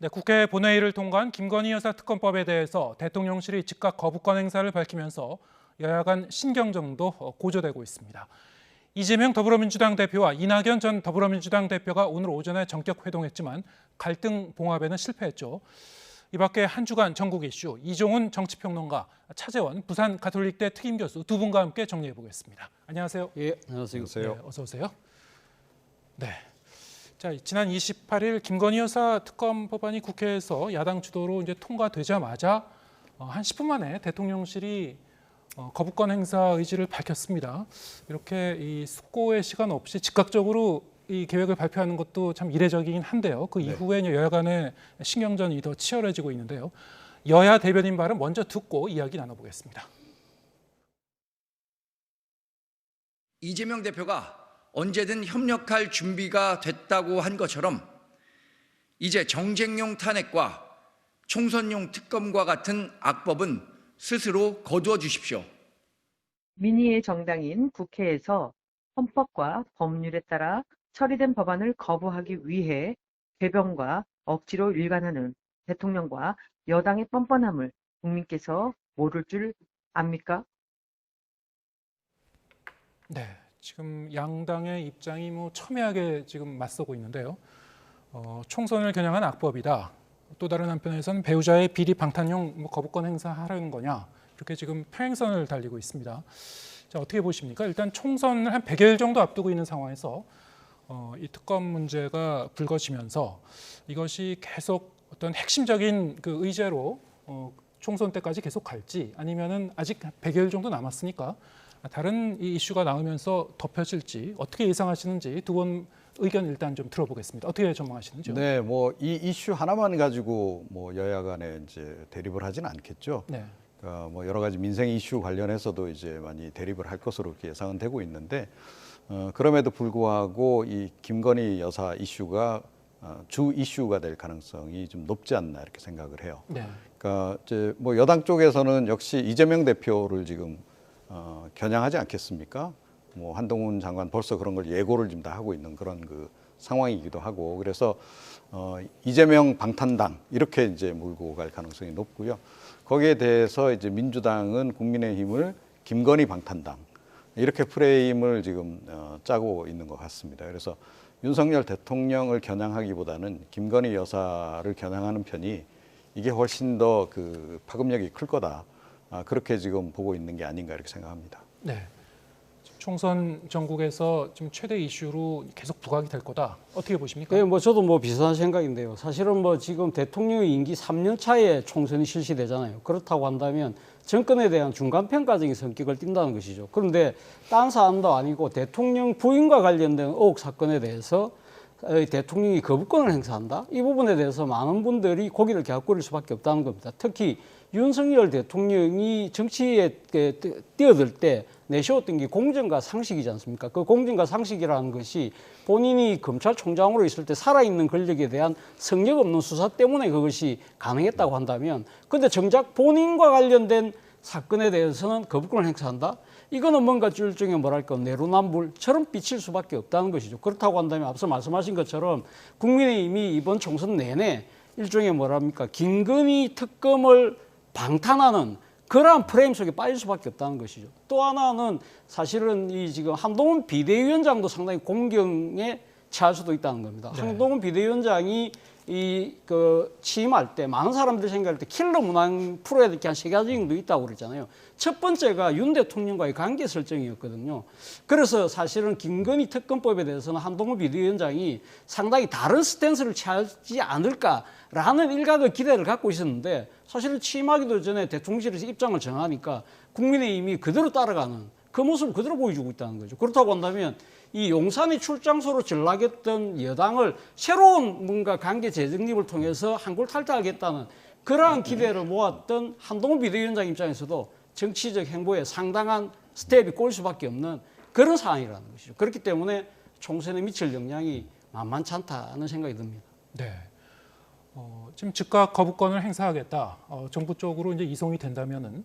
네, 국회 본회의를 통과한 김건희 여사 특검법에 대해서 대통령실이 즉각 거부권 행사를 밝히면서 여야 간 신경전도 고조되고 있습니다. 이재명 더불어민주당 대표와 이낙연 전 더불어민주당 대표가 오늘 오전에 전격 회동했지만 갈등 봉합에는 실패했죠. 이 밖에 한 주간 전국 이슈 이종훈 정치평론가, 차재원 부산 가톨릭대 특임 교수 두 분과 함께 정리해 보겠습니다. 안녕하세요. 예, 안녕하세요. 네, 어서 오세요. 네. 자, 지난 28일 김건희 여사 특검 법안이 국회에서 야당 주도로 이제 통과되자마자 한 10분 만에 대통령실이 거부권 행사 의지를 밝혔습니다. 이렇게 이 숙고의 시간 없이 즉각적으로 이 계획을 발표하는 것도 참 이례적이긴 한데요. 그 이후에 여야 간의 신경전이 더 치열해지고 있는데요. 여야 대변인 발언 먼저 듣고 이야기 나눠보겠습니다. 이재명 대표가 언제든 협력할 준비가 됐다고 한 것처럼 이제 정쟁용 탄핵과 총선용 특검과 같은 악법은 스스로 거두어 주십시오. 민의의 정당인 국회에서 헌법과 법률에 따라 처리된 법안을 거부하기 위해 배변과 억지로 일관하는 대통령과 여당의 뻔뻔함을 국민께서 모를 줄 압니까? 네, 지금 양당의 입장이 첨예하게 지금 맞서고 있는데요. 총선을 겨냥한 악법이다. 또 다른 한편에서는 배우자의 비리 방탄용 거부권 행사하려는 거냐. 이렇게 지금 평행선을 달리고 있습니다. 자, 어떻게 보십니까? 일단 총선을 한 100일 정도 앞두고 있는 상황에서 이 특검 문제가 불거지면서 이것이 계속 어떤 핵심적인 그 의제로 총선 때까지 계속 갈지, 아니면은 아직 100일 정도 남았으니까 다른 이 이슈가 나오면서 덮여질지 어떻게 예상하시는지 두 분 의견 일단 좀 들어보겠습니다. 어떻게 전망하시는지요? 네, 이 이슈 하나만 가지고 여야 간에 이제 대립을 하지는 않겠죠. 네. 그러니까 여러 가지 민생 이슈 관련해서도 이제 많이 대립을 할 것으로 이렇게 예상은 되고 있는데, 그럼에도 불구하고 이 김건희 여사 이슈가 주 이슈가 될 가능성이 좀 높지 않나 이렇게 생각을 해요. 네. 그러니까 이제 여당 쪽에서는 역시 이재명 대표를 지금 겨냥하지 않겠습니까? 한동훈 장관 벌써 그런 걸 예고를 지금 다 하고 있는 그런 그 상황이기도 하고, 그래서 이재명 방탄당 이렇게 이제 몰고 갈 가능성이 높고요. 거기에 대해서 이제 민주당은 국민의힘을 김건희 방탄당 이렇게 프레임을 지금 짜고 있는 것 같습니다. 그래서 윤석열 대통령을 겨냥하기보다는 김건희 여사를 겨냥하는 편이 이게 훨씬 더 그 파급력이 클 거다. 그렇게 지금 보고 있는 게 아닌가 이렇게 생각합니다. 네. 총선 전국에서 지금 최대 이슈로 계속 부각이 될 거다. 어떻게 보십니까? 네, 저도 비슷한 생각인데요. 사실은 지금 대통령의 임기 3년 차에 총선이 실시되잖아요. 그렇다고 한다면 정권에 대한 중간평가적인 성격을 띈다는 것이죠. 그런데 딴 사안도 아니고 대통령 부인과 관련된 의혹 사건에 대해서 대통령이 거부권을 행사한다? 이 부분에 대해서 많은 분들이 고개를 갸웃거릴 수밖에 없다는 겁니다. 특히 윤석열 대통령이 정치에 뛰어들 때 내세웠던 게 공정과 상식이지 않습니까? 그 공정과 상식이라는 것이 본인이 검찰총장으로 있을 때 살아있는 권력에 대한 성역 없는 수사 때문에 그것이 가능했다고 한다면, 근데 정작 본인과 관련된 사건에 대해서는 거부권을 행사한다? 이거는 뭔가 일종의 내로남불처럼 비칠 수밖에 없다는 것이죠. 그렇다고 한다면 앞서 말씀하신 것처럼 국민의힘이 이번 총선 내내 일종의 김건희 특검을 방탄하는 그러한 프레임 속에 빠질 수밖에 없다는 것이죠. 또 하나는 사실은 지금 한동훈 비대위원장도 상당히 공경에 처할 수도 있다는 겁니다. 네. 한동훈 비대위원장이 취임할 때 많은 사람들이 생각할 때 킬러 문항 풀어야 될 게 한 3가지 정도 있다고 그랬잖아요. 첫 번째가 윤 대통령과의 관계 설정이었거든요. 그래서 사실은 김건희 특검법에 대해서는 한동훈 비대위원장이 상당히 다른 스탠스를 취하지 않을까라는 일각의 기대를 갖고 있었는데, 사실은 취임하기도 전에 대통령실에서 입장을 정하니까 국민의힘이 그대로 따라가는 그 모습을 그대로 보여주고 있다는 거죠. 그렇다고 한다면 이 용산의 출장소로 전락했던 여당을 새로운 뭔가 관계 재정립을 통해서 한골 탈퇴하겠다는 그러한 기대를 모았던 한동훈 비대위원장 입장에서도 정치적 행보에 상당한 스텝이 꼬일 수밖에 없는 그런 상황이라는 것이죠. 그렇기 때문에 총선에 미칠 영향이 만만치 않다는 생각이 듭니다. 네. 지금 즉각 거부권을 행사하겠다. 정부 쪽으로 이제 이송이 된다면은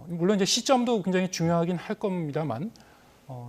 물론 이제 시점도 굉장히 중요하긴 할 겁니다만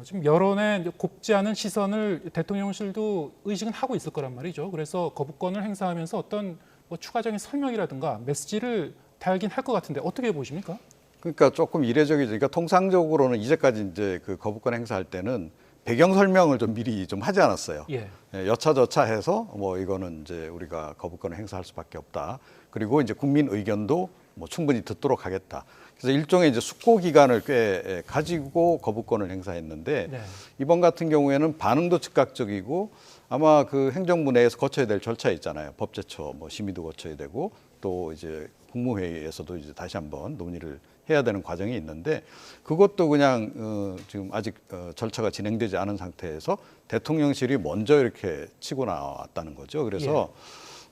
지금 여론에 곱지 않은 시선을 대통령실도 의식은 하고 있을 거란 말이죠. 그래서 거부권을 행사하면서 어떤 뭐 추가적인 설명이라든가 메시지를 달긴 할 것 같은데 어떻게 보십니까? 그러니까 조금 이례적이죠. 그러니까 통상적으로는 이제까지 이제 그 거부권 행사할 때는 배경 설명을 좀 미리 좀 하지 않았어요. 예. 여차저차해서 뭐 이거는 이제 우리가 거부권을 행사할 수밖에 없다. 그리고 이제 국민 의견도 뭐 충분히 듣도록 하겠다. 그래서 일종의 이제 숙고 기간을 꽤 가지고 거부권을 행사했는데 네. 이번 같은 경우에는 반응도 즉각적이고 아마 그 행정부 내에서 거쳐야 될 절차 있잖아요. 법제처, 뭐 심의도 거쳐야 되고 또 이제 국무회의에서도 이제 다시 한번 논의를 해야 되는 과정이 있는데 그것도 그냥 지금 아직 절차가 진행되지 않은 상태에서 대통령실이 먼저 이렇게 치고 나왔다는 거죠. 그래서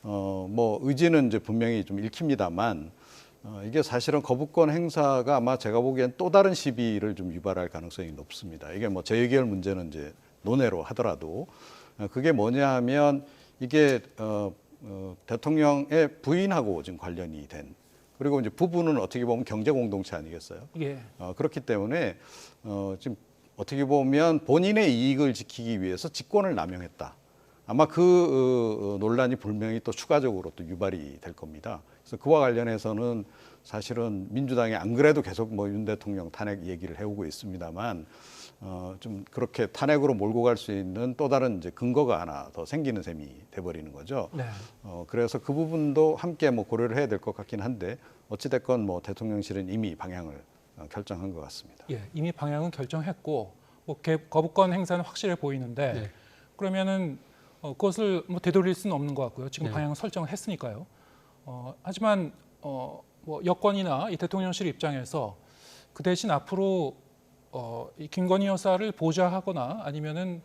뭐 의지는 이제 분명히 좀 읽힙니다만 이게 사실은 거부권 행사가 아마 제가 보기엔 또 다른 시비를 좀 유발할 가능성이 높습니다. 이게 뭐 재의결 문제는 이제 논외로 하더라도 그게 뭐냐 하면 이게 대통령의 부인하고 지금 관련이 된 그리고 이제 부부는 어떻게 보면 경제 공동체 아니겠어요? 예. 그렇기 때문에 지금 어떻게 보면 본인의 이익을 지키기 위해서 직권을 남용했다. 아마 그 논란이 분명히 또 추가적으로 또 유발이 될 겁니다. 그래서 그와 관련해서는 사실은 민주당이 안 그래도 계속 뭐 윤 대통령 탄핵 얘기를 해오고 있습니다만 좀 그렇게 탄핵으로 몰고 갈 수 있는 또 다른 이제 근거가 하나 더 생기는 셈이 돼버리는 거죠. 네. 그래서 그 부분도 함께 뭐 고려를 해야 될 것 같긴 한데 어찌됐건 뭐 대통령실은 이미 방향을 결정한 것 같습니다. 예. 이미 방향은 결정했고 뭐 거부권 행사는 확실해 보이는데 네. 그러면은 그것을 뭐 되돌릴 수는 없는 것 같고요. 지금 네. 방향을 설정을 했으니까요. 하지만 뭐 여권이나 이 대통령실 입장에서 그 대신 앞으로 이 김건희 여사를 보좌하거나 아니면은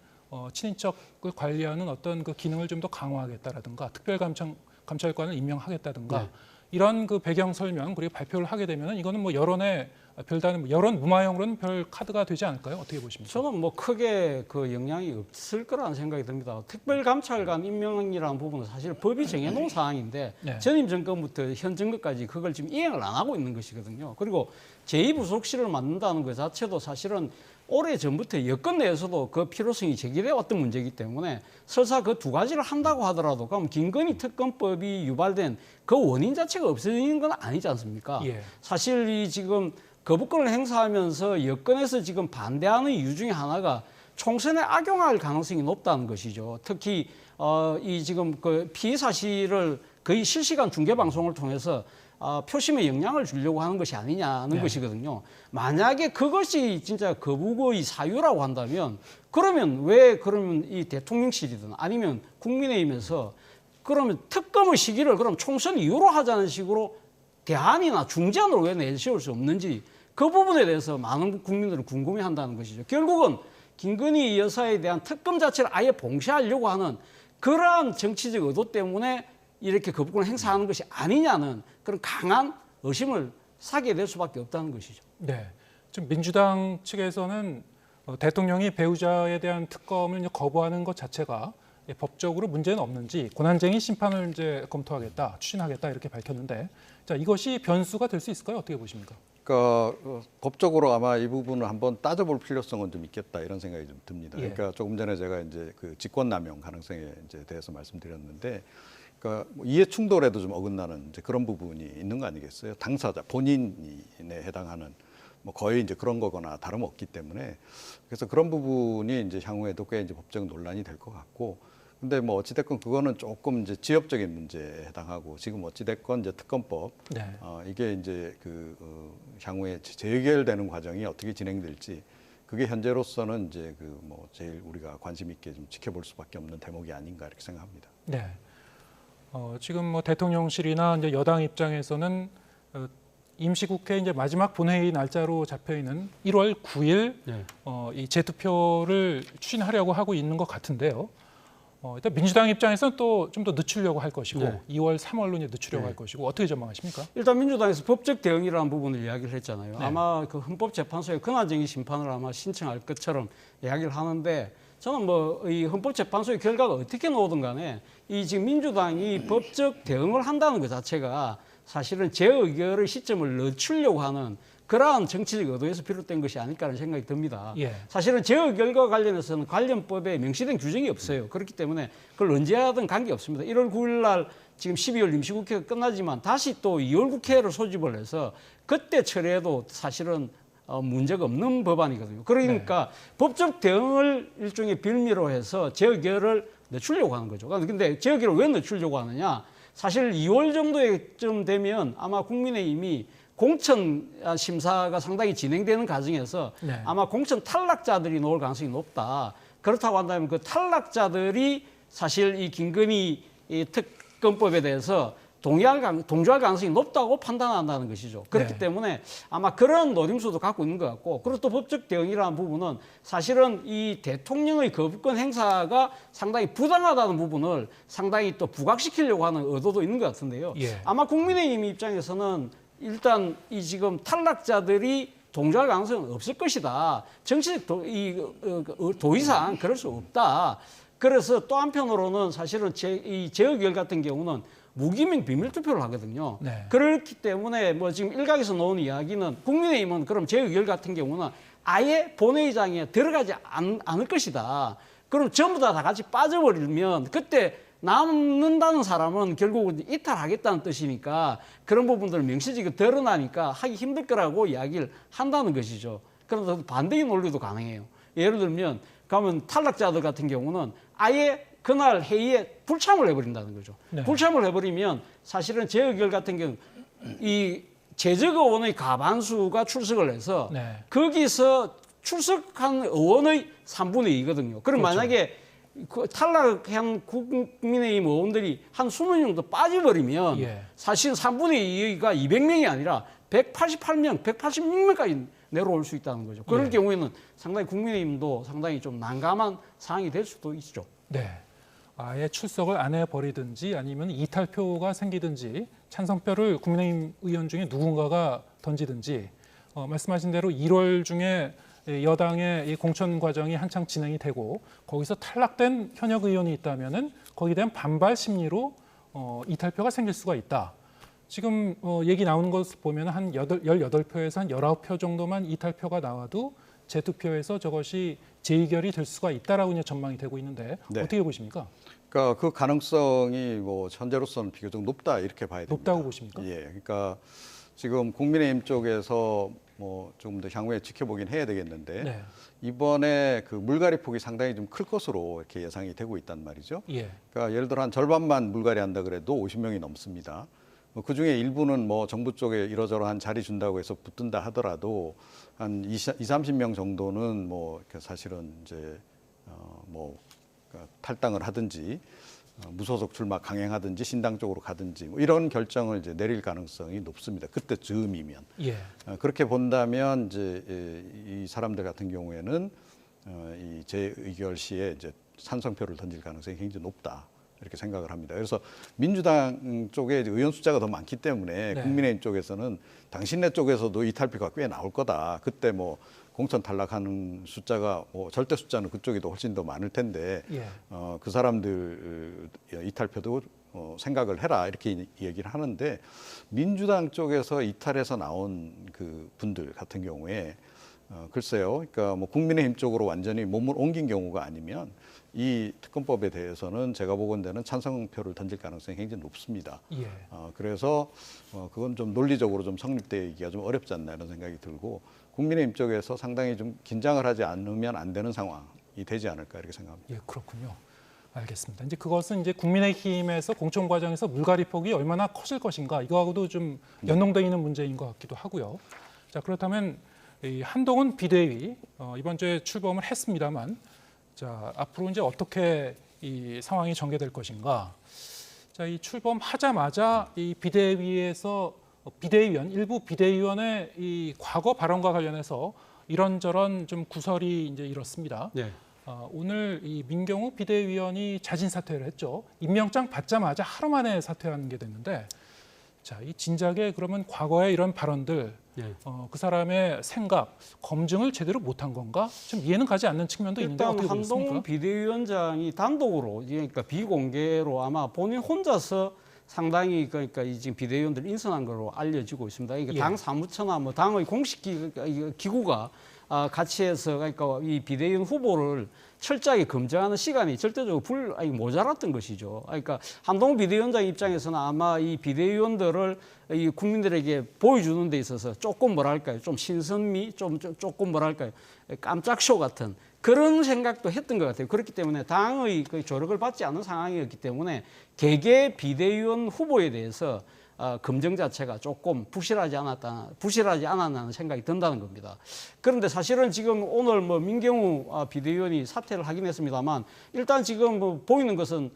친인척을 관리하는 어떤 그 기능을 좀 더 강화하겠다라든가 특별감찰관을 임명하겠다든가 네. 이런 그 배경 설명 그리고 발표를 하게 되면은 이거는 뭐 여론에 별다른 여론 무마용으로는 별 카드가 되지 않을까요? 어떻게 보십니까? 저는 뭐 크게 그 영향이 없을 거라는 생각이 듭니다. 특별감찰관 임명이라는 부분은 사실 법이 정해놓은 사항인데 네. 전임 정권부터 현 정권까지 그걸 지금 이행을 안 하고 있는 것이거든요. 그리고 제2부속실을 만든다는 것 자체도 사실은 오래 전부터 여권 내에서도 그 필요성이 제기돼 왔던 문제이기 때문에 설사 그 두 가지를 한다고 하더라도 그럼 김건희 특검법이 유발된 그 원인 자체가 없어지는 건 아니지 않습니까? 예. 사실 이 지금 거부권을 행사하면서 여권에서 지금 반대하는 이유 중에 하나가 총선에 악용할 가능성이 높다는 것이죠. 특히 이 지금 그 피의 사실을 거의 실시간 중계 방송을 통해서 표심에 영향을 주려고 하는 것이 아니냐는 네. 것이거든요. 만약에 그것이 진짜 거부의 사유라고 한다면 그러면 왜 그러면 이 대통령실이든 아니면 국민의힘에서 그러면 특검의 시기를 그럼 총선 이후로 하자는 식으로 대안이나 중재안으로 왜 내세울 수 없는지 그 부분에 대해서 많은 국민들은 궁금해한다는 것이죠. 결국은 김건희 여사에 대한 특검 자체를 아예 봉쇄하려고 하는 그러한 정치적 의도 때문에 이렇게 거부권을 행사하는 것이 아니냐는 그런 강한 의심을 사게 될 수밖에 없다는 것이죠. 네. 지금 민주당 측에서는 대통령이 배우자에 대한 특검을 이제 거부하는 것 자체가 법적으로 문제는 없는지 권한쟁의 심판을 이제 검토하겠다, 추진하겠다 이렇게 밝혔는데, 자 이것이 변수가 될 수 있을까요? 어떻게 보십니까? 그러니까 법적으로 아마 이 부분을 한번 따져볼 필요성은 좀 있겠다 이런 생각이 좀 듭니다. 예. 그러니까 조금 전에 제가 이제 그 직권남용 가능성에 이제 대해서 말씀드렸는데, 그러니까 뭐 이해 충돌에도 좀 어긋나는 이제 그런 부분이 있는 거 아니겠어요? 당사자 본인에 해당하는 뭐 거의 이제 그런 거거나 다름없기 때문에 그래서 그런 부분이 이제 향후에도 꽤 이제 법적 논란이 될 것 같고. 근데 뭐 어찌됐건 그거는 조금 이제 지엽적인 문제에 해당하고 지금 어찌됐건 이제 특검법 네. 이게 이제 그 향후에 재결되는 과정이 어떻게 진행될지 그게 현재로서는 이제 그 뭐 제일 우리가 관심 있게 좀 지켜볼 수밖에 없는 대목이 아닌가 이렇게 생각합니다. 네. 지금 뭐 대통령실이나 이제 여당 입장에서는 임시국회 이제 마지막 본회의 날짜로 잡혀 있는 1월 9일 네. 이 재투표를 추진하려고 하고 있는 것 같은데요. 일단 민주당 입장에서는 또 좀 더 늦추려고 할 것이고 네. 2월 3월로 이제 늦추려고 네. 할 것이고 어떻게 전망하십니까? 일단 민주당에서 법적 대응이라는 부분을 이야기를 했잖아요. 네. 아마 그 헌법재판소에 근한쟁의 심판을 아마 신청할 것처럼 이야기를 하는데 저는 뭐 이 헌법재판소의 결과가 어떻게 나오든 간에 이 지금 민주당이 법적 대응을 한다는 것 자체가 사실은 재의결의 시점을 늦추려고 하는 그러한 정치적 의도에서 비롯된 것이 아닐까라는 생각이 듭니다. 예. 사실은 제어결과 관련해서는 관련법에 명시된 규정이 없어요. 그렇기 때문에 그걸 언제 하든 관계없습니다. 1월 9일 날 지금 12월 임시국회가 끝나지만 다시 또 2월 국회를 소집을 해서 그때 처리해도 사실은 문제가 없는 법안이거든요. 그러니까 법적 대응을 일종의 빌미로 해서 제어결을 늦추려고 하는 거죠. 근데 제어결을 왜 늦추려고 하느냐? 사실 2월 정도에쯤 되면 아마 국민의힘이 공천 심사가 상당히 진행되는 과정에서 네. 아마 공천 탈락자들이 나올 가능성이 높다. 그렇다고 한다면 그 탈락자들이 사실 이 김건희 이 특검법에 대해서 동조할 가능성이 높다고 판단한다는 것이죠. 그렇기 네. 때문에 아마 그런 노림수도 갖고 있는 것 같고, 그리고 또 법적 대응이라는 부분은 사실은 이 대통령의 거부권 행사가 상당히 부당하다는 부분을 상당히 또 부각시키려고 하는 의도도 있는 것 같은데요. 예. 아마 국민의힘 입장에서는 일단 이 지금 탈락자들이 동조할 가능성은 없을 것이다. 정치적 도의상 그럴 수 없다. 그래서 또 한편으로는 사실은 이 제어결 같은 경우는 무기명 비밀 투표를 하거든요. 네. 그렇기 때문에 뭐 지금 일각에서 나오는 이야기는 국민의힘은 그럼 제어결 같은 경우는 아예 본회의장에 들어가지 않을 것이다. 그럼 전부 다 같이 빠져버리면 그때 남는다는 사람은 결국은 이탈하겠다는 뜻이니까 그런 부분들을 명시적으로 드러나니까 하기 힘들 거라고 이야기를 한다는 것이죠. 그런데 반대의 논리도 가능해요. 예를 들면 가면 탈락자들 같은 경우는 아예 그날 회의에 불참을 해버린다는 거죠. 네. 불참을 해버리면 사실은 제의결 같은 경우 이 재적 의원의 과반수가 출석을 해서 네. 거기서 출석한 의원의 3분의 2거든요. 그럼 그렇죠. 만약에 그 탈락한 국민의힘 의원들이 한 20명 정도 빠져버리면 예. 사실 3분의 2가 200명이 아니라 188명, 186명까지 내려올 수 있다는 거죠. 그럴 예. 경우에는 상당히 국민의힘도 상당히 좀 난감한 상황이 될 수도 있죠. 네. 아예 출석을 안 해버리든지 아니면 이탈표가 생기든지 찬성표를 국민의힘 의원 중에 누군가가 던지든지 말씀하신 대로 1월 중에 여당의 이 공천 과정이 한창 진행이 되고 거기서 탈락된 현역 의원이 있다면은 거기에 대한 반발 심리로 이탈표가 생길 수가 있다. 지금 얘기 나오는 것을 보면 한 18표에서 한 19표 정도만 이탈표가 나와도 재투표에서 저것이 재의결이 될 수가 있다라고 이제 전망이 되고 있는데 네. 어떻게 보십니까? 그러니까 그 가능성이 뭐 현재로서는 비교적 높다 이렇게 봐야 됩니다. 높다고 보십니까? 예, 그러니까 지금 국민의힘 쪽에서 뭐 조금 더 향후에 지켜보긴 해야 되겠는데 네. 이번에 그 물갈이 폭이 상당히 좀 클 것으로 이렇게 예상이 되고 있단 말이죠. 예. 그러니까 예를 들어 한 절반만 물갈이 한다 그래도 50명이 넘습니다. 그 중에 일부는 뭐 정부 쪽에 이러저러한 자리 준다고 해서 붙든다 하더라도 한 30명 정도는 뭐 사실은 이제 뭐 탈당을 하든지 무소속 출마 강행하든지 신당 쪽으로 가든지 뭐 이런 결정을 이제 내릴 가능성이 높습니다. 그때 즈음이면. 예. 그렇게 본다면 이제 이 사람들 같은 경우에는 이 재의결 시에 이제 찬성표를 던질 가능성이 굉장히 높다. 이렇게 생각을 합니다. 그래서 민주당 쪽에 의원 숫자가 더 많기 때문에 네. 국민의힘 쪽에서는 당신네 쪽에서도 이탈표가 꽤 나올 거다. 그때 뭐 공천 탈락하는 숫자가 뭐 절대 숫자는 그쪽이 더 훨씬 더 많을 텐데 예. 그 사람들 이탈표도 생각을 해라 이렇게 얘기를 하는데 민주당 쪽에서 이탈해서 나온 그 분들 같은 경우에 글쎄요. 그러니까 뭐 국민의힘 쪽으로 완전히 몸을 옮긴 경우가 아니면 이 특검법에 대해서는 제가 보건대는 찬성표를 던질 가능성이 굉장히 높습니다. 예. 그래서 그건 좀 논리적으로 좀 성립되기가 좀 어렵지 않나 이런 생각이 들고 국민의힘 쪽에서 상당히 좀 긴장을 하지 않으면 안 되는 상황이 되지 않을까 이렇게 생각합니다. 예, 그렇군요. 알겠습니다. 이제 그것은 이제 국민의힘에서 공천 과정에서 물갈이 폭이 얼마나 커질 것인가 이거하고도 좀 연동되어 있는 문제인 것 같기도 하고요. 자, 그렇다면 이 한동훈 비대위 이번 주에 출범을 했습니다만, 자 앞으로 이제 어떻게 이 상황이 전개될 것인가? 자, 이 출범하자마자 이 비대위에서 일부 비대위원의 이 과거 발언과 관련해서 이런저런 좀 구설이 이제 이렇습니다. 네. 오늘 이 민경우 비대위원이 자진 사퇴를 했죠. 임명장 받자마자 하루 만에 사퇴하는 게 됐는데, 자, 이 진작에 그러면 과거의 이런 발언들, 네. 그 사람의 생각, 검증을 제대로 못한 건가? 좀 이해는 가지 않는 측면도 있는데 일단 어떻게 한동훈 보십니까? 비대위원장이 단독으로 그러니까 비공개로 아마 본인 혼자서 상당히 그러니까 이 지금 비대위원들 인선한 걸로 알려지고 있습니다. 그러니까 예. 당 사무처나 뭐 당의 공식 기구가 같이 해서 그러니까 이 비대위원 후보를 철저하게 검증하는 시간이 절대적으로 모자랐던 것이죠. 그러니까 한동훈 비대위원장 입장에서는 아마 이 비대위원들을 이 국민들에게 보여주는 데 있어서 조금 뭐랄까요, 좀 신선미, 조금 뭐랄까요, 깜짝 쇼 같은 그런 생각도 했던 것 같아요. 그렇기 때문에 당의 그 조력을 받지 않은 상황이었기 때문에 개개 비대위원 후보에 대해서 검증 자체가 조금 부실하지 않았다는 생각이 든다는 겁니다. 그런데 사실은 지금 오늘 뭐 민경우 비대위원이 사퇴를 하긴 했습니다만 일단 지금 뭐 보이는 것은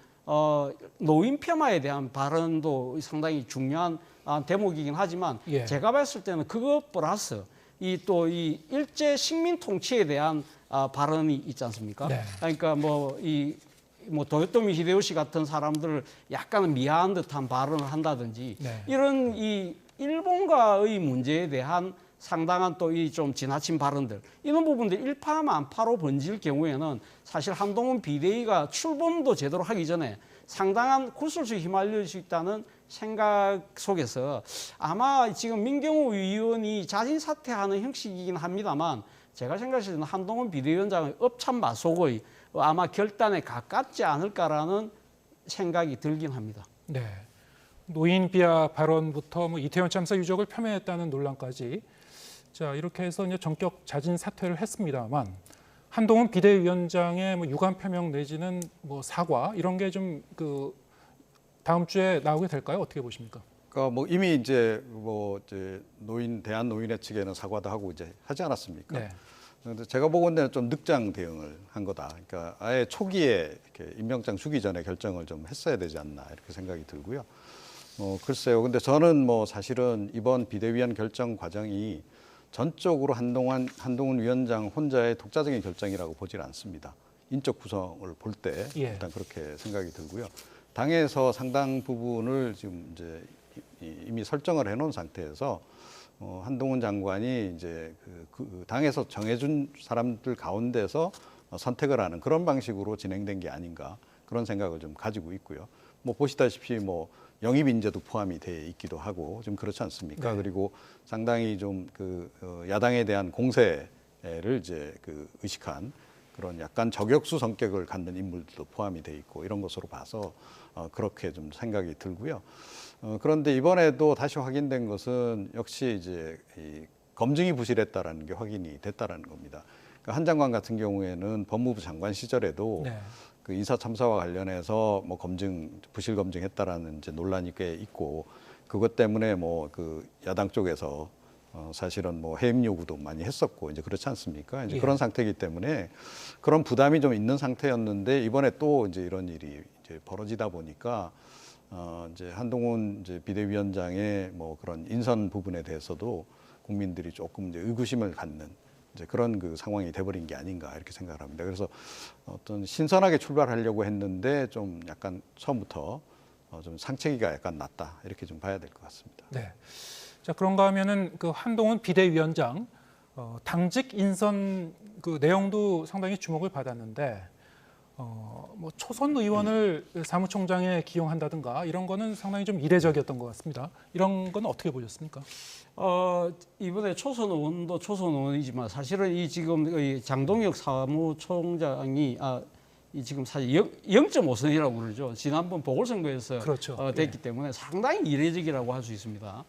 노인 폄하에 대한 발언도 상당히 중요한 대목이긴 하지만 예. 제가 봤을 때는 그것 플러스 이 일제 식민 통치에 대한 발언이 있지 않습니까? 네. 그러니까 도요토미 히데요시 같은 사람들을 약간은 미화한 듯한 발언을 한다든지 네. 이런 이 일본과의 문제에 대한 상당한 또 이 좀 지나친 발언들 이런 부분들 일파만파로 번질 경우에는 사실 한동훈 비대위가 출범도 제대로 하기 전에 상당한 구설수에 휘말릴 수 있다는 생각 속에서 아마 지금 민경우 의원이 자진 사퇴하는 형식이긴 합니다만 제가 생각할 때는 한동훈 비대위원장의 업참마속의 아마 결단에 가깝지 않을까라는 생각이 들긴 합니다. 네. 노인 비하 발언부터 뭐 이태원 참사 유족을 폄훼했다는 논란까지 자 이렇게 해서 이제 전격 자진 사퇴를 했습니다만 한동훈 비대위원장의 뭐 유감 표명 내지는 뭐 사과 이런 게 좀 그 다음 주에 나오게 될까요? 어떻게 보십니까? 그러니까 뭐 이미 이제 대한 노인회 측에는 사과도 하고 이제 하지 않았습니까? 네. 그런데 제가 보건대는 좀 늑장 대응을 한 거다. 그러니까 아예 초기에 이렇게 임명장 주기 전에 결정을 좀 했어야 되지 않나 이렇게 생각이 들고요. 글쎄요. 근데 저는 뭐 사실은 이번 비대위원 결정 과정이 전적으로 한동훈 위원장 혼자의 독자적인 결정이라고 보질 않습니다. 인적 구성을 볼 때 예. 일단 그렇게 생각이 들고요. 당에서 상당 부분을 지금 이제 이미 설정을 해놓은 상태에서 한동훈 장관이 이제 그 당에서 정해준 사람들 가운데서 선택을 하는 그런 방식으로 진행된 게 아닌가 그런 생각을 좀 가지고 있고요. 뭐 보시다시피 뭐 영입 인재도 포함이 돼 있기도 하고 좀 그렇지 않습니까? 네. 그리고 상당히 좀 야당에 대한 공세를 이제 의식한 그런 약간 저격수 성격을 갖는 인물들도 포함이 돼 있고 이런 것으로 봐서 그렇게 좀 생각이 들고요. 그런데 이번에도 다시 확인된 것은 역시 이제 이 검증이 부실했다라는 게 확인이 됐다라는 겁니다. 그러니까 한 장관 같은 경우에는 법무부 장관 시절에도 네. 그 인사 참사와 관련해서 뭐 부실 검증했다라는 이제 논란이 꽤 있고 그것 때문에 뭐 야당 쪽에서 사실은 뭐 해임 요구도 많이 했었고 이제 그렇지 않습니까? 이제 예. 그런 상태이기 때문에 그런 부담이 좀 있는 상태였는데 이번에 또 이제 이런 일이 이제 벌어지다 보니까 이제 한동훈 이제 비대위원장의 뭐 그런 인선 부분에 대해서도 국민들이 조금 이제 의구심을 갖는 이제 그런 상황이 돼버린 게 아닌가 이렇게 생각을 합니다. 그래서 어떤 신선하게 출발하려고 했는데 좀 약간 처음부터 좀 상체기가 약간 낮다 이렇게 좀 봐야 될 것 같습니다. 네. 자 그런가 하면은 한동훈 비대위원장 당직 인선 내용도 상당히 주목을 받았는데 뭐 초선 의원을 사무총장에 기용한다든가 이런 거는 상당히 좀 이례적이었던 것 같습니다. 이런 건 어떻게 보셨습니까? 이번에 초선 의원도 초선 의원이지만 사실은 이 지금 장동혁 사무총장이 이 지금 사실 0.5선이라고 그러죠. 지난번 보궐선거에서 그렇죠. 됐기 때문에 상당히 이례적이라고 할 수 있습니다.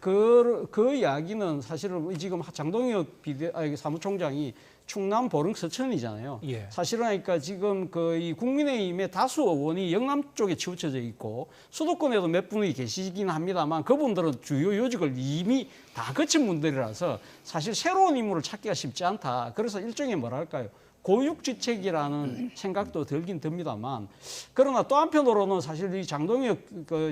그 이야기는 사실은 지금 장동혁 사무총장이 충남 보령 서천이잖아요. 예. 사실은 그러니까 지금 이 국민의힘의 다수 의원이 영남 쪽에 치우쳐져 있고 수도권에도 몇 분이 계시긴 합니다만 그분들은 주요 요직을 이미 다 거친 분들이라서 사실 새로운 인물을 찾기가 쉽지 않다. 그래서 일종의 뭐랄까요. 고육지책이라는 생각도 들긴 듭니다만 그러나 또 한편으로는 사실 이 장동혁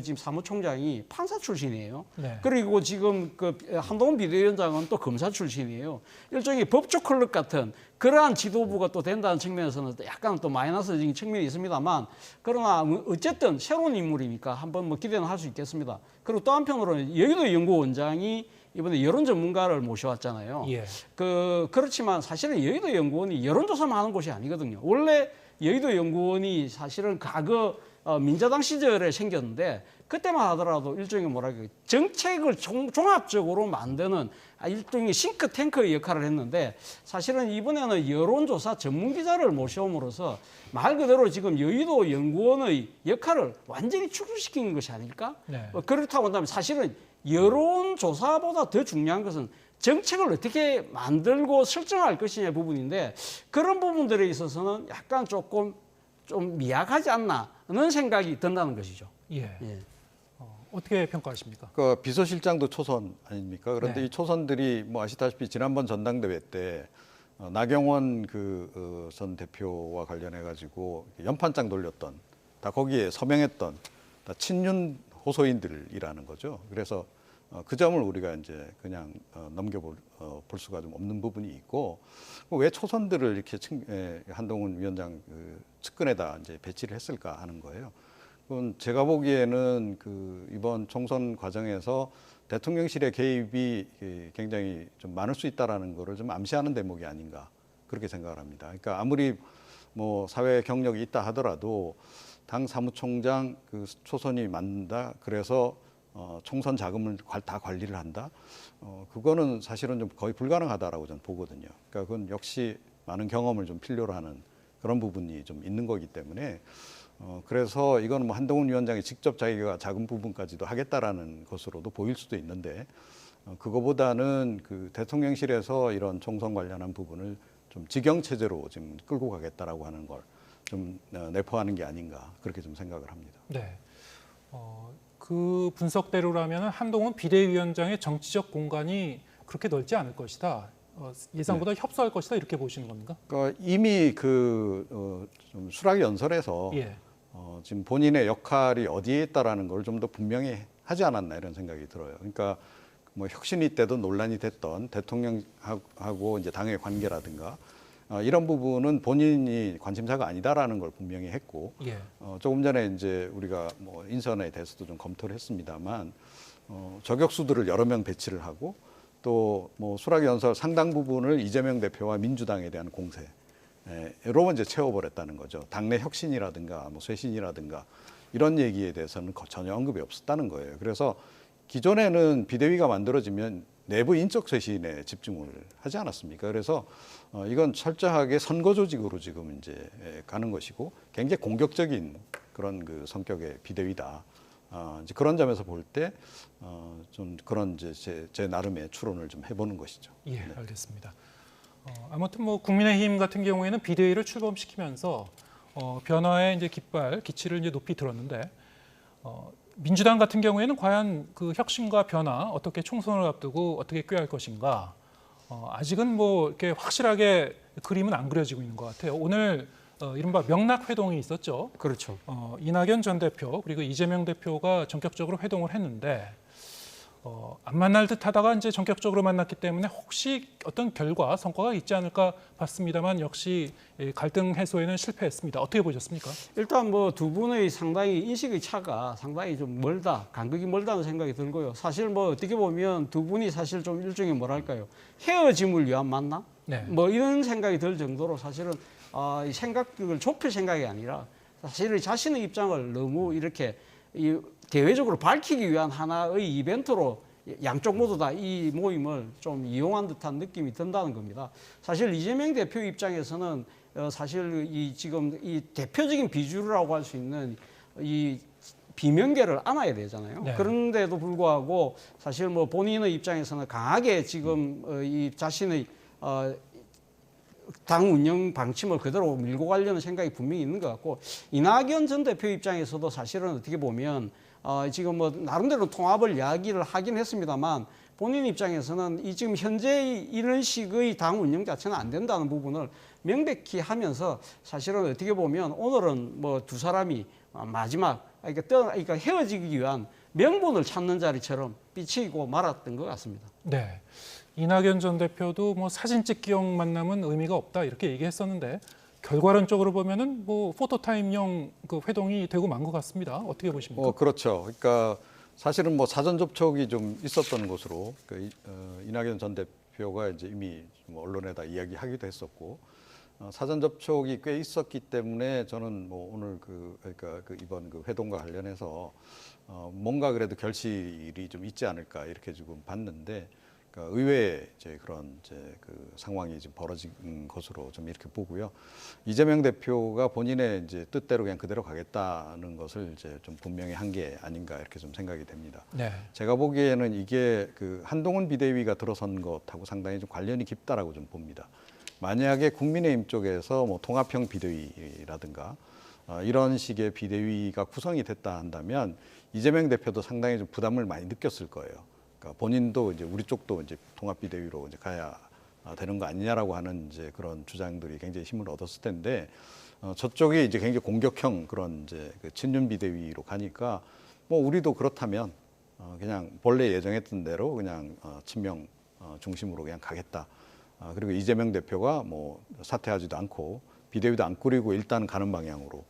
지금 사무총장이 판사 출신이에요. 네. 그리고 지금 한동훈 비대위원장은 또 검사 출신이에요. 일종의 법조 클럽 같은 그러한 지도부가 또 된다는 측면에서는 약간 또 마이너스적인 측면이 있습니다만 그러나 어쨌든 새로운 인물이니까 한번 뭐 기대는 할 수 있겠습니다. 그리고 또 한편으로는 여의도 연구원장이 이번에 여론 전문가를 모셔왔잖아요. 예. 그렇지만 사실은 여의도 연구원이 여론조사만 하는 곳이 아니거든요. 원래 여의도 연구원이 사실은 과거 민자당 시절에 생겼는데 그때만 하더라도 일종의 뭐랄까 정책을 종합적으로 만드는 일종의 싱크탱크의 역할을 했는데 사실은 이번에는 여론조사 전문기자를 모셔옴으로써 말 그대로 지금 여의도 연구원의 역할을 완전히 축소시킨 것이 아닐까? 네. 그렇다고 한다면 사실은 여론조사보다 더 중요한 것은 정책을 어떻게 만들고 설정할 것이냐 부분인데 그런 부분들에 있어서는 약간 조금 좀 미약하지 않나는 생각이 든다는 것이죠. 예. 예. 어떻게 평가하십니까? 그 비서실장도 초선 아닙니까? 그런데 네. 이 초선들이 뭐 아시다시피 지난번 전당대회 때 나경원 전 대표와 관련해 가지고 연판장 돌렸던 다 거기에 서명했던 다 친윤 호소인들이라는 거죠. 그래서 그 점을 우리가 이제 그냥 넘겨볼 수가 좀 없는 부분이 있고 왜 초선들을 이렇게 한동훈 위원장 측근에다 이제 배치를 했을까 하는 거예요. 그건 제가 보기에는 이번 총선 과정에서 대통령실의 개입이 굉장히 좀 많을 수 있다라는 거를 좀 암시하는 대목이 아닌가 그렇게 생각을 합니다. 그러니까 아무리 뭐 사회 경력이 있다 하더라도 당 사무총장 초선이 만든다. 그래서 총선 자금을 다 관리를 한다. 그거는 사실은 좀 거의 불가능하다라고 저는 보거든요. 그러니까 그건 역시 많은 경험을 좀 필요로 하는 그런 부분이 좀 있는 거기 때문에 그래서 이거는 뭐 한동훈 위원장이 직접 자기가 작은 부분까지도 하겠다라는 것으로도 보일 수도 있는데 그거보다는 대통령실에서 이런 총선 관련한 부분을 좀 직영 체제로 지금 끌고 가겠다라고 하는 걸 좀 내포하는 게 아닌가 그렇게 좀 생각을 합니다. 네. 그 분석대로라면 한동훈 비대위원장의 정치적 공간이 그렇게 넓지 않을 것이다. 예상보다 협소할 것이다 이렇게 보시는 겁니까? 그러니까 이미 좀 수락 연설에서 예. 지금 본인의 역할이 어디에 있다라는 걸 좀 더 분명히 하지 않았나 이런 생각이 들어요. 그러니까 뭐 혁신위 때도 논란이 됐던 대통령하고 이제 당의 관계라든가 이런 부분은 본인이 관심사가 아니다라는 걸 분명히 했고 예. 조금 전에 이제 우리가 뭐 인선에 대해서도 좀 검토를 했습니다만 저격수들을 여러 명 배치를 하고 또 뭐 수락연설 상당 부분을 이재명 대표와 민주당에 대한 공세로 이제 채워버렸다는 거죠. 당내 혁신이라든가 뭐 쇄신이라든가 이런 얘기에 대해서는 전혀 언급이 없었다는 거예요. 그래서 기존에는 비대위가 만들어지면 내부 인적 쇄신에 집중을 하지 않았습니까? 그래서 이건 철저하게 선거 조직으로 지금 이제 가는 것이고 굉장히 공격적인 그런 성격의 비대위다. 이제 그런 점에서 볼 때 좀 그런 이제 제 나름의 추론을 좀 해보는 것이죠. 예, 네. 알겠습니다. 아무튼 뭐 국민의힘 같은 경우에는 비대위를 출범시키면서 변화의 이제 기치를 이제 높이 들었는데 민주당 같은 경우에는 과연 그 혁신과 변화 어떻게 총선을 앞두고 어떻게 꾀할 것인가 아직은 뭐 이렇게 확실하게 그림은 안 그려지고 있는 것 같아요. 오늘 이른바 명락 회동이 있었죠. 그렇죠. 이낙연 전 대표 그리고 이재명 대표가 전격적으로 회동을 했는데 안 만날 듯하다가 이제 전격적으로 만났기 때문에 혹시 어떤 결과 성과가 있지 않을까 봤습니다만 역시 갈등 해소에는 실패했습니다. 어떻게 보셨습니까? 일단 뭐 두 분의 상당히 인식의 차가 상당히 좀 멀다, 간극이 멀다는 생각이 들고요. 사실 뭐 어떻게 보면 두 분이 사실 좀 일종의 뭐랄까요, 헤어짐을 위한 만남? 네. 뭐 이런 생각이 들 정도로 사실은 이 생각을 좁힐 생각이 아니라 사실 자신의 입장을 너무 이렇게 대외적으로 밝히기 위한 하나의 이벤트로 양쪽 모두 다 이 모임을 좀 이용한 듯한 느낌이 든다는 겁니다. 사실 이재명 대표 입장에서는 사실 지금 이 대표적인 비주류라고 할 수 있는 이 비명계를 안아야 되잖아요. 네. 그런데도 불구하고 사실 뭐 본인의 입장에서는 강하게 지금 이 자신의 당 운영 방침을 그대로 밀고 가려는 생각이 분명히 있는 것 같고 이낙연 전 대표 입장에서도 사실은 어떻게 보면 지금 뭐 나름대로 통합을 이야기를 하긴 했습니다만 본인 입장에서는 이 지금 현재 이런 식의 당 운영 자체는 안 된다는 부분을 명백히 하면서 사실은 어떻게 보면 오늘은 뭐 두 사람이 마지막 그러니까 헤어지기 위한 명분을 찾는 자리처럼 비치고 말았던 것 같습니다. 네. 이낙연 전 대표도 뭐 사진 찍기용 만남은 의미가 없다 이렇게 얘기했었는데 결과론적으로 보면은 뭐 포토타임용 그 회동이 되고 만 것 같습니다. 어떻게 보십니까? 그렇죠. 그러니까 사실은 뭐 사전 접촉이 좀 있었던 것으로 이낙연 전 대표가 이제 이미 뭐 언론에다 이야기하기도 했었고 사전 접촉이 꽤 있었기 때문에 저는 뭐 오늘 그러니까 이번 회동과 관련해서 뭔가 그래도 결실이 좀 있지 않을까 이렇게 지금 봤는데 그러니까 의외의 이제 그런 이제 그 상황이 지금 벌어진 것으로 좀 이렇게 보고요. 이재명 대표가 본인의 이제 뜻대로 그냥 그대로 가겠다는 것을 이제 좀 분명히 한 게 아닌가 이렇게 좀 생각이 됩니다. 네. 제가 보기에는 이게 그 한동훈 비대위가 들어선 것하고 상당히 좀 관련이 깊다라고 좀 봅니다. 만약에 국민의힘 쪽에서 뭐 통합형 비대위라든가 이런 식의 비대위가 구성이 됐다 한다면 이재명 대표도 상당히 좀 부담을 많이 느꼈을 거예요. 그러니까 본인도 이제 우리 쪽도 이제 통합 비대위로 이제 가야 되는 거 아니냐라고 하는 이제 그런 주장들이 굉장히 힘을 얻었을 텐데 저쪽이 이제 굉장히 공격형 그런 이제 그 친윤 비대위로 가니까 뭐 우리도 그렇다면 그냥 본래 예정했던 대로 그냥 친명 중심으로 그냥 가겠다. 그리고 이재명 대표가 뭐 사퇴하지도 않고 비대위도 안 꾸리고 일단 가는 방향으로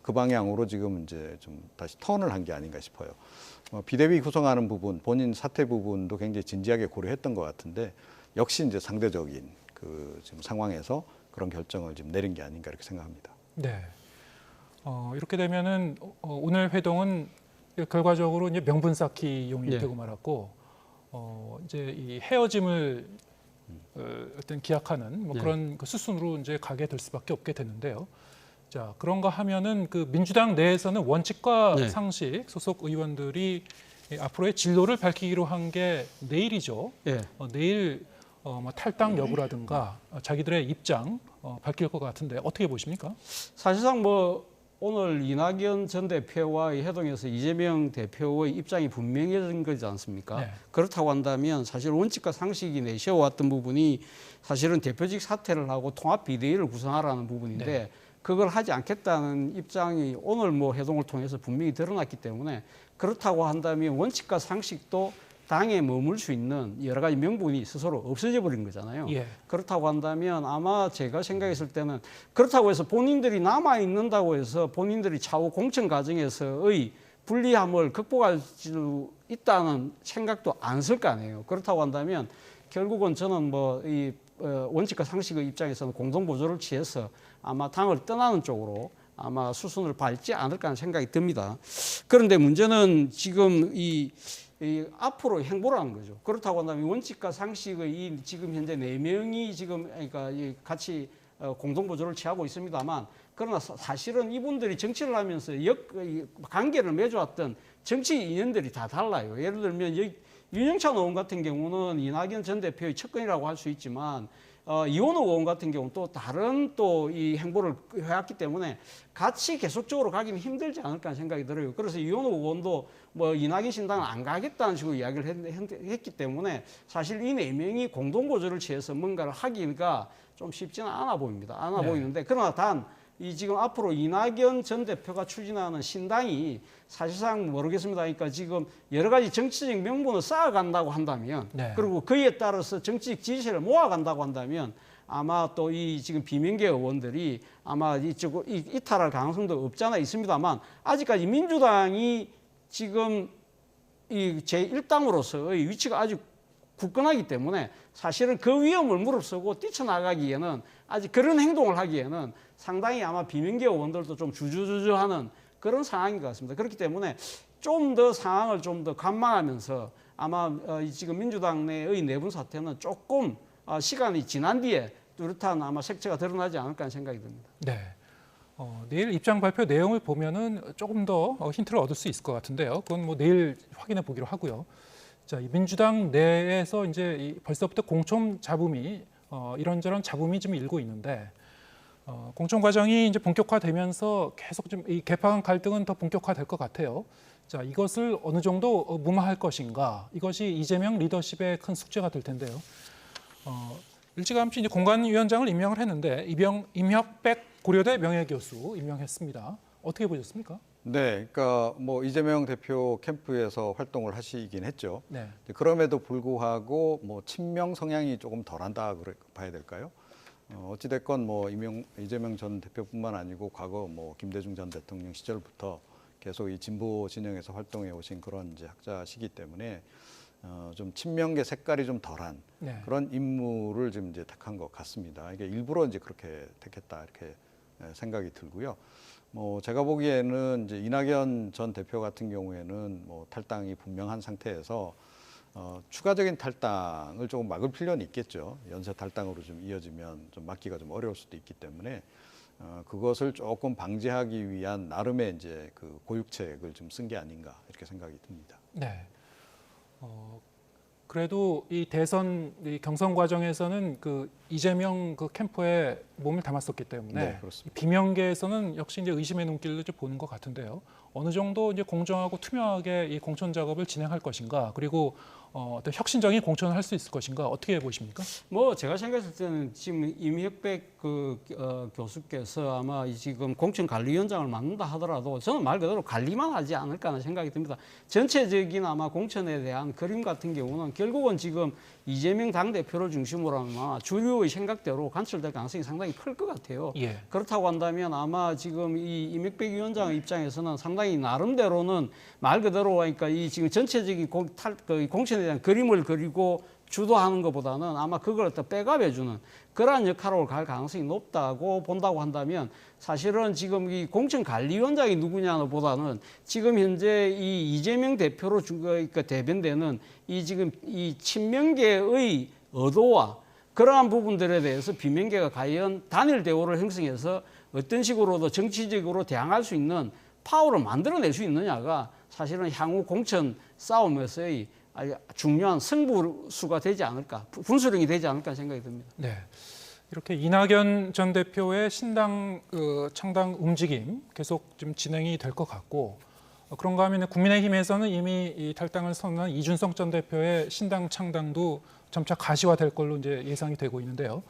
그 방향으로 지금 이제 좀 다시 턴을 한 게 아닌가 싶어요. 비대위 구성하는 부분, 본인 사퇴 부분도 굉장히 진지하게 고려했던 것 같은데 역시 이제 상대적인 그 지금 상황에서 그런 결정을 지금 내린 게 아닌가 이렇게 생각합니다. 네. 이렇게 되면은 오늘 회동은 결과적으로 이제 명분 쌓기용이 네. 되고 말았고 이제 이 헤어짐을 어떤 기약하는 뭐 네. 그런 그 수순으로 이제 가게 될 수밖에 없게 되는데요. 자, 그런가 하면은 그 민주당 내에서는 원칙과 네. 상식 소속 의원들이 앞으로의 진로를 밝히기로 한 게 내일이죠. 예. 내일 뭐 탈당 여부라든가 자기들의 입장 밝힐 것 같은데 어떻게 보십니까? 사실상 뭐 오늘 이낙연 전 대표와의 회동에서 이재명 대표의 입장이 분명해진 거지 않습니까? 네. 그렇다고 한다면 사실 원칙과 상식이 내세워왔던 부분이 사실은 대표직 사퇴를 하고 통합 비대위를 구성하라는 부분인데 네. 그걸 하지 않겠다는 입장이 오늘 뭐 회동을 통해서 분명히 드러났기 때문에 그렇다고 한다면 원칙과 상식도 당에 머물 수 있는 여러 가지 명분이 스스로 없어져 버린 거잖아요. 예. 그렇다고 한다면 아마 제가 생각했을 때는 그렇다고 해서 본인들이 남아 있는다고 해서 본인들이 차후 공천 과정에서의 불리함을 극복할 수 있다는 생각도 안 쓸 거 아니에요. 그렇다고 한다면 결국은 저는 뭐 이 원칙과 상식의 입장에서는 공동 보조를 취해서 아마 당을 떠나는 쪽으로 아마 수순을 밟지 않을까 하는 생각이 듭니다. 그런데 문제는 지금 이 앞으로 행보라는 거죠. 그렇다고 한다면 원칙과 상식의 이 지금 현재 4명이 지금 그러니까 같이 공동 보조를 취하고 있습니다만 그러나 사실은 이분들이 정치를 하면서 관계를 맺어왔던 정치 인연들이 다 달라요. 예를 들면 윤영찬 의원 같은 경우는 이낙연 전 대표의 측근이라고 할 수 있지만 이원호 의원 같은 경우는 또 다른 또 이 행보를 해왔기 때문에 같이 계속적으로 가기는 힘들지 않을까 하는 생각이 들어요. 그래서 이원호 의원도 뭐 이낙연 신당은 안 가겠다는 식으로 이야기를 했기 때문에 사실 이 4명이 공동보조를 취해서 뭔가를 하기가 좀 쉽지는 않아 보입니다. 않아 네. 보이는데 그러나 단 이 지금 앞으로 이낙연 전 대표가 추진하는 신당이 사실상 모르겠습니다. 그러니까 지금 여러 가지 정치적 명분을 쌓아간다고 한다면 네. 그리고 그에 따라서 정치적 지지세를 모아간다고 한다면 아마 또 이 지금 비명계 의원들이 아마 이쪽 이탈할 가능성도 없잖아 있습니다만 아직까지 민주당이 지금 이 제1당으로서의 위치가 아주 굳건하기 때문에 사실은 그 위험을 무릅쓰고 뛰쳐나가기에는 아직 그런 행동을 하기에는 상당히 아마 비명계 의원들도 좀 주저주저하는 그런 상황인 것 같습니다. 그렇기 때문에 좀 더 상황을 좀 더 관망하면서 아마 지금 민주당 내의 내분 사태는 조금 시간이 지난 뒤에 뚜렷한 아마 색채가 드러나지 않을까 하는 생각이 듭니다. 네. 내일 입장 발표 내용을 보면은 조금 더 힌트를 얻을 수 있을 것 같은데요. 그건 뭐 내일 확인해 보기로 하고요. 자, 이 민주당 내에서 이제 벌써부터 공천 잡음이 이런저런 잡음이 좀 일고 있는데 공천 과정이 이제 본격화되면서 계속 좀 이 개파 갈등은 더 본격화될 것 같아요. 자, 이것을 어느 정도 무마할 것인가? 이것이 이재명 리더십의 큰 숙제가 될 텐데요. 일찌감치 이제 공관위원장을 임명을 했는데 임혁백 고려대 명예교수 임명했습니다. 어떻게 보셨습니까? 네, 그러니까 뭐 이재명 대표 캠프에서 활동을 하시긴 했죠. 네. 그럼에도 불구하고 뭐 친명 성향이 조금 덜한다 봐야 될까요? 어찌됐건 뭐 이재명 전 대표뿐만 아니고 과거 뭐 김대중 전 대통령 시절부터 계속 이 진보 진영에서 활동해 오신 그런 이제 학자시기 때문에 좀 친명계 색깔이 좀 덜한 네. 그런 인물을 지금 이제 택한 것 같습니다. 이게 일부러 이제 그렇게 택했다 이렇게 생각이 들고요. 뭐 제가 보기에는 이제 이낙연 전 대표 같은 경우에는 뭐 탈당이 분명한 상태에서 추가적인 탈당을 조금 막을 필요는 있겠죠. 연쇄 탈당으로 좀 이어지면 좀 막기가 좀 어려울 수도 있기 때문에 그것을 조금 방지하기 위한 나름의 이제 그 고육책을 좀 쓴 게 아닌가 이렇게 생각이 듭니다. 네. 그래도 이 대선 이 경선 과정에서는 그 이재명 그 캠프에 몸을 담았었기 때문에 네, 그렇습니다. 비명계에서는 역시 이제 의심의 눈길을 좀 보는 것 같은데요. 어느 정도 이제 공정하고 투명하게 이 공천 작업을 진행할 것인가, 그리고 어떤 혁신적인 공천을 할 수 있을 것인가, 어떻게 보십니까? 뭐 제가 생각했을 때는 지금 이명백 교수께서 아마 지금 공천관리위원장을 맡는다 하더라도 저는 말 그대로 관리만 하지 않을까 하는 생각이 듭니다. 전체적인 아마 공천에 대한 그림 같은 경우는 결국은 지금 이재명 당대표를 중심으로 아마 주류의 생각대로 관철될 가능성이 상당히 클 것 같아요. 예. 그렇다고 한다면 아마 지금 이 이명백 위원장 입장에서는 상당히 나름대로는 말 그대로 그러니까 이 지금 전체적인 공천에 대한 그림을 그리고 주도하는 것보다는 아마 그걸 더 백업해주는 그러한 역할로 갈 가능성이 높다고 본다고 한다면 사실은 지금 이 공천관리위원장이 누구냐보다는 지금 현재 이 이재명 대표로 대변되는 이 지금 이 친명계의 의도와 그러한 부분들에 대해서 비명계가 과연 단일 대우를 형성해서 어떤 식으로도 정치적으로 대항할 수 있는 파워를 만들어낼 수 있느냐가 사실은 향후 공천 싸움에서의 중요한 승부수가 되지 않을까, 분수령이 되지 않을까 생각이 듭니다. 네. 이렇게 이낙연 전 대표의 신당 창당 움직임 계속 좀 진행이 될 것 같고, 그런가 하면 국민의힘에서는 이미 이 탈당을 선언한 이준석 전 대표의 신당 창당도 점차 가시화될 걸로 이제 예상이 되고 있는데요.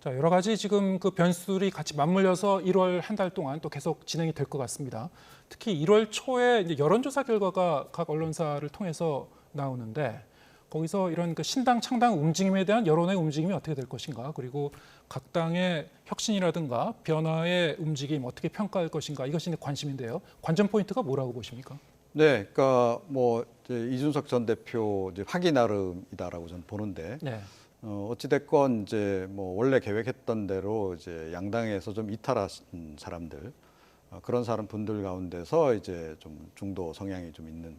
자, 여러 가지 지금 그 변수들이 같이 맞물려서 1월 한 달 동안 또 계속 진행이 될 것 같습니다. 특히 1월 초에 이제 여론조사 결과가 각 언론사를 통해서 나오는데 거기서 이런 그 신당 창당 움직임에 대한 여론의 움직임이 어떻게 될 것인가, 그리고 각 당의 혁신이라든가 변화의 움직임 어떻게 평가할 것인가, 이것이 관심인데요. 관전 포인트가 뭐라고 보십니까? 네, 그러니까 뭐 이제 이준석 전 대표 이제 하기 나름이다라고 저는 보는데 네. 어찌 됐건 이제 뭐 원래 계획했던 대로 이제 양당에서 좀 이탈한 사람들 그런 분들 가운데서 이제 좀 중도 성향이 좀 있는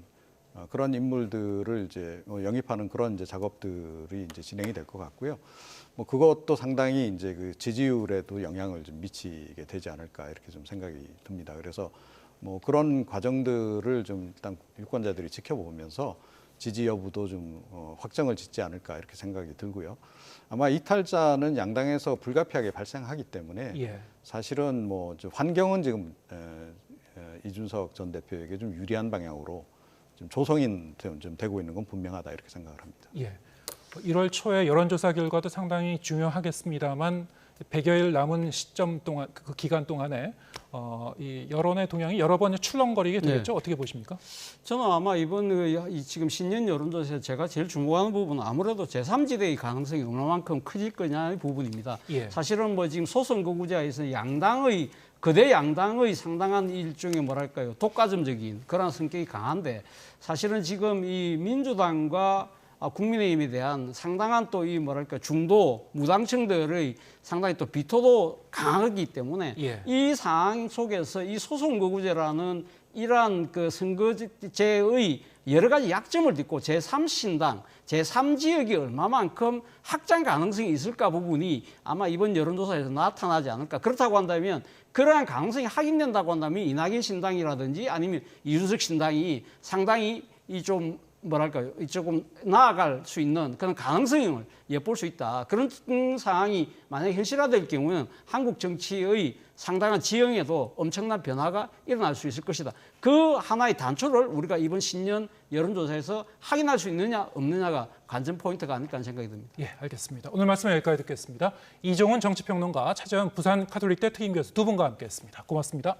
그런 인물들을 이제 영입하는 그런 이제 작업들이 이제 진행이 될 것 같고요. 뭐 그것도 상당히 이제 그 지지율에도 영향을 좀 미치게 되지 않을까 이렇게 좀 생각이 듭니다. 그래서 뭐 그런 과정들을 좀 일단 유권자들이 지켜보면서 지지 여부도 좀 확정을 짓지 않을까 이렇게 생각이 들고요. 아마 이탈자는 양당에서 불가피하게 발생하기 때문에 예. 사실은 뭐 환경은 지금 이준석 전 대표에게 좀 유리한 방향으로 좀 조성이 좀 되고 있는 건 분명하다 이렇게 생각을 합니다. 예. 1월 초에 여론조사 결과도 상당히 중요하겠습니다만 100여일 남은 시점 동안 그 기간 동안에 이 여론의 동향이 여러 번 출렁거리게 되겠죠. 네. 어떻게 보십니까? 저는 아마 이번 지금 신년 여론조사에서 제가 제일 주목하는 부분은 아무래도 제3지대의 가능성이 얼마만큼 커질 거냐의 부분입니다. 예. 사실은 뭐 지금 소선거구제에서 거대 양당의 상당한 일종의 뭐랄까요, 독과점적인 그런 성격이 강한데 사실은 지금 이 민주당과 국민의힘에 대한 상당한 또 이 뭐랄까 중도 무당층들의 상당히 또 비토도 강하기 때문에 예. 이 상황 속에서 이 소선거구제라는 이러한 그 선거제의 여러 가지 약점을 딛고 제3신당, 제3지역이 얼마만큼 확장 가능성이 있을까 부분이 아마 이번 여론조사에서 나타나지 않을까. 그렇다고 한다면 그러한 가능성이 확인된다고 한다면 이낙연 신당이라든지 아니면 이준석 신당이 상당히 이 좀 뭐랄까요, 조금 나아갈 수 있는 그런 가능성을 엿볼 수 있다. 그런 상황이 만약에 현실화될 경우는 한국 정치의 상당한 지형에도 엄청난 변화가 일어날 수 있을 것이다. 그 하나의 단초를 우리가 이번 신년 여론조사에서 확인할 수 있느냐 없느냐가 관전 포인트가 아닐까 하는 생각이 듭니다. 예, 알겠습니다. 오늘 말씀 여기까지 듣겠습니다. 이종훈 정치평론가, 차재현 부산 카톨릭대 특임교수 두 분과 함께했습니다. 고맙습니다.